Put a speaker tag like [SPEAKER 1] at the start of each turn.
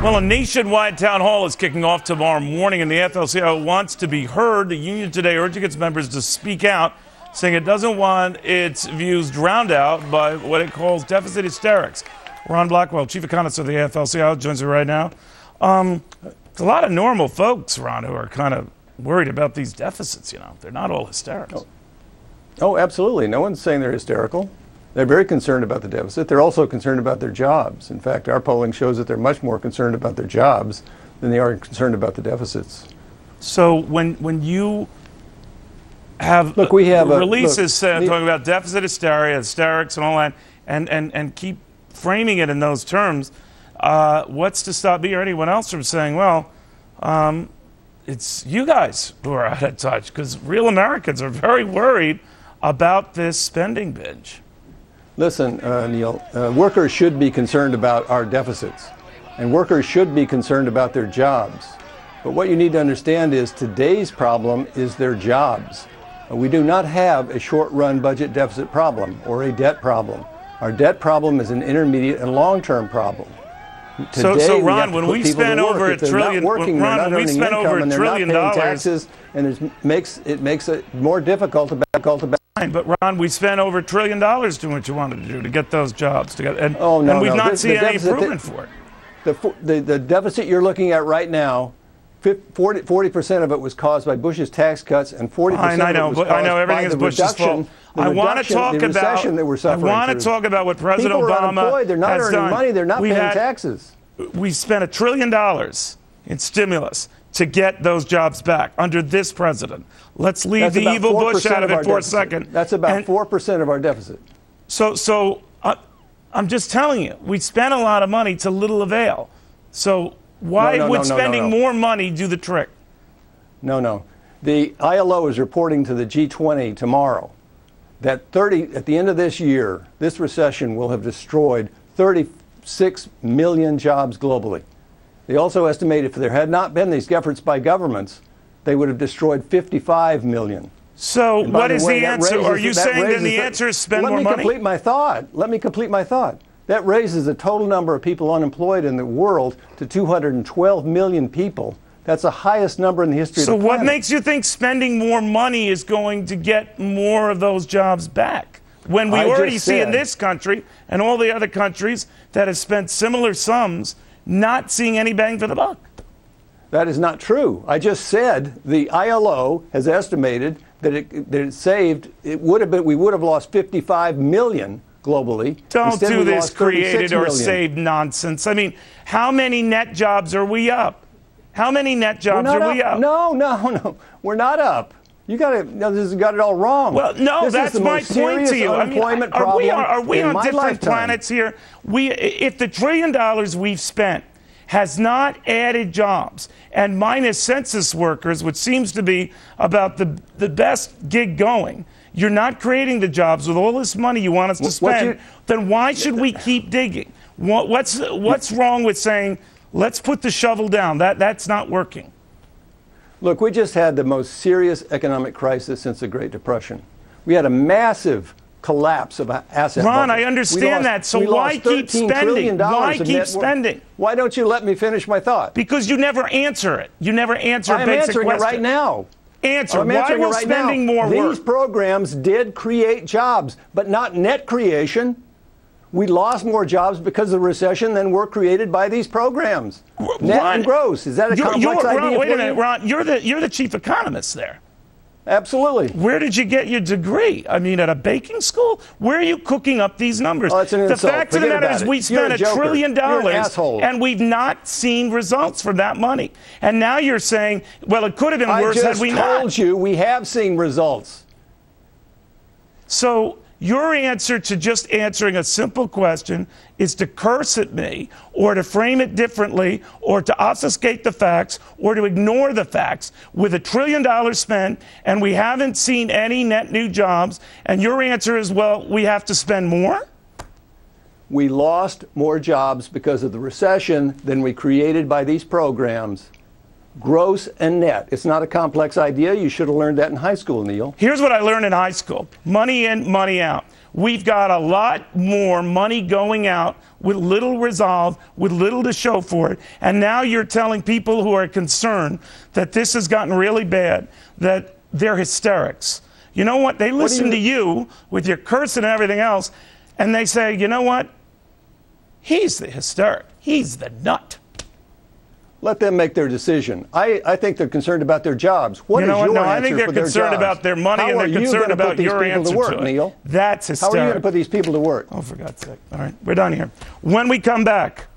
[SPEAKER 1] Well, a nationwide town hall is kicking off tomorrow morning, and the AFL-CIO wants to be heard. The union today urging its members to speak out, saying it doesn't want its views drowned out by what it calls deficit hysterics. Ron Blackwell, chief economist of the AFL-CIO, joins me right now. It's a lot of normal folks, Ron, who are kind of worried about these deficits. You know, they're not all hysterics.
[SPEAKER 2] Oh, absolutely. No one's saying they're hysterical. They're very concerned about the deficit. They're also concerned about their jobs. In fact, our polling shows that they're much more concerned about their jobs than they are concerned about the deficits.
[SPEAKER 1] So when you have releases talking about deficit hysteria, hysterics, and all that, and keep framing it in those terms, what's to stop me or anyone else from saying, well, it's you guys who are out of touch, because real Americans are very worried about this spending binge?
[SPEAKER 2] Listen, Neil, workers should be concerned about our deficits, and workers should be concerned about their jobs. But what you need to understand is today's problem is their jobs. We do not have a short-run budget deficit problem or a debt problem. Our debt problem is an intermediate and long-term problem. Today,
[SPEAKER 1] so Ron, when we spend over $1 trillion,
[SPEAKER 2] taxes, and it makes it more difficult to
[SPEAKER 1] But Ron, we spent over $1 trillion doing what you wanted to do to get those jobs together, and we've not seen any improvement for it.
[SPEAKER 2] The deficit you're looking at right now, 40% of it was caused by Bush's tax cuts, and 40% of it was caused
[SPEAKER 1] everything
[SPEAKER 2] by
[SPEAKER 1] is
[SPEAKER 2] the
[SPEAKER 1] Bush's
[SPEAKER 2] reduction.
[SPEAKER 1] fault. I want to talk about what President
[SPEAKER 2] People are
[SPEAKER 1] Obama
[SPEAKER 2] unemployed. They're not
[SPEAKER 1] has
[SPEAKER 2] earning
[SPEAKER 1] done.
[SPEAKER 2] money. They're not paying taxes.
[SPEAKER 1] We spent $1 trillion in stimulus to get those jobs back under this president. Let's leave the evil Bush out of it for a second.
[SPEAKER 2] That's about 4% of our deficit.
[SPEAKER 1] So I'm just telling you, we spent a lot of money to little avail. So why would spending more money do the trick?
[SPEAKER 2] No. The ILO is reporting to the G20 tomorrow that at the end of this year, this recession will have destroyed 36 million jobs globally. They also estimate if there had not been these efforts by governments, they would have destroyed 55 million.
[SPEAKER 1] So what is the answer? Are you saying then the answer is spend more money?
[SPEAKER 2] Let me complete my thought. That raises the total number of people unemployed in the world to 212 million people. That's the highest number in the history of the planet.
[SPEAKER 1] So what makes you think spending more money is going to get more of those jobs back? When we already see in this country and all the other countries that have spent similar sums not seeing any bang for the buck.
[SPEAKER 2] That is not true. I just said the ILO has estimated that we would have lost 55 million globally.
[SPEAKER 1] Don't do this created or saved nonsense. I mean, how many net jobs are we up? How many net jobs are we up?
[SPEAKER 2] No. We're not up. You got it all wrong.
[SPEAKER 1] Well, no, that's my point to you. I mean, are we on different planets here? If the $1 trillion we've spent has not added jobs, and minus census workers, which seems to be about the best gig going, you're not creating the jobs with all this money you want us to spend, then why should we keep digging? What's wrong with saying, let's put the shovel down? That's not working.
[SPEAKER 2] Look, we just had the most serious economic crisis since the Great Depression. We had a massive collapse of asset
[SPEAKER 1] Ron,
[SPEAKER 2] market.
[SPEAKER 1] I understand that. So why keep spending? Why keep spending?
[SPEAKER 2] Why don't you let me finish my thought?
[SPEAKER 1] Because you never answer it. You never answer a basic question.
[SPEAKER 2] I'm answering it right now.
[SPEAKER 1] Answer. Why we're spending more work?
[SPEAKER 2] These programs did create jobs, but not net creation. We lost more jobs because of the recession than were created by these programs. Net and gross. Is that a complex idea?
[SPEAKER 1] Ron, wait a minute, Ron. You're the chief economist there.
[SPEAKER 2] Absolutely.
[SPEAKER 1] Where did you get your degree? I mean, at a baking school? Where are you cooking up these numbers?
[SPEAKER 2] Oh, that's an insult.
[SPEAKER 1] The fact of the matter is we spent $1 trillion
[SPEAKER 2] and
[SPEAKER 1] we've not seen results from that money. And now you're saying, well, it could have been worse had we not.
[SPEAKER 2] I just told you we have seen results.
[SPEAKER 1] So your answer to just answering a simple question is to curse at me, or to frame it differently, or to obfuscate the facts, or to ignore the facts with $1 trillion spent, and we haven't seen any net new jobs, and your answer is, well, we have to spend more?
[SPEAKER 2] We lost more jobs because of the recession than we created by these programs. gross and net. It's not a complex idea. You should have learned that in high school, Neil.
[SPEAKER 1] Here's what I learned in high school. Money in, money out. We've got a lot more money going out with little resolve, with little to show for it. And now you're telling people who are concerned that this has gotten really bad, that they're hysterics. You know what? They listen to you with your cursing and everything else, and they say, you know what? He's the hysteric. He's the nut.
[SPEAKER 2] Let them make their decision. I think they're concerned about their jobs. What is your answer for their jobs?
[SPEAKER 1] I think they're concerned about their money, and they're concerned about your answer to it.
[SPEAKER 2] Neil?
[SPEAKER 1] That's hysterical.
[SPEAKER 2] How are you going to put these people to work?
[SPEAKER 1] Oh, for God's sake. All right, we're done here. When we come back...